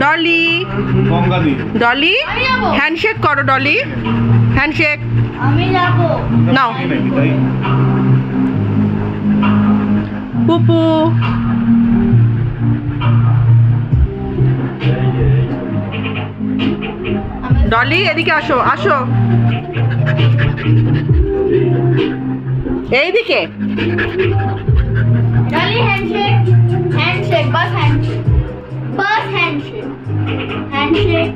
Dolly Dolly handshake করো Dolly handshake নাও পুপু ডলি এদিকে আসো আসো এইদিকে डॉली हैंडशेक हैंडशेक बस हैंडशेक हैंडशेक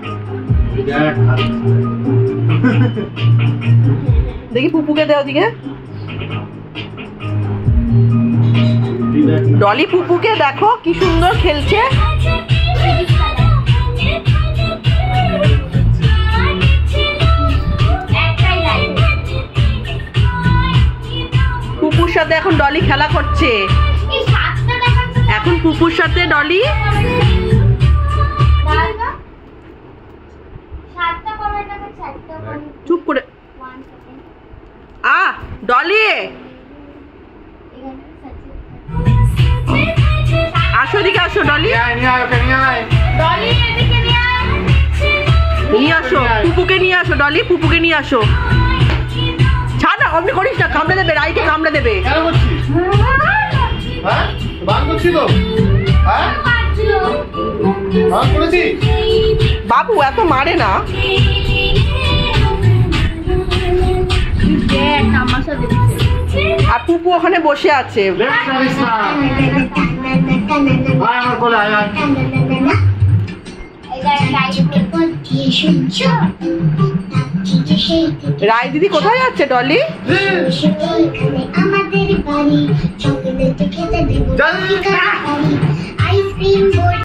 দেখি পুপুকে দাও দিকে ডলি পুপুকে দেখো কি সুন্দর খেলছে পুপুর সাথে এখন ডলি খেলা করছে এখন পুপুর সাথে ডলি চুপ করে ডলি আসো এদিকে আসো ডলি নিয়ে আসো পুপুকে নিয়ে আসো ডলি পুপুকে নিয়ে আসো ছাড় না অমনি করিস না কামড়ে দেবে রাইটে কামড়ে দেবে বাবু এত মারে না আর পুপু ওখানে বসে আছে রায় দিদি কোথায় যাচ্ছে ডলি আমাদের বাড়ি চকলেট খেতে দেব আইসক্রিম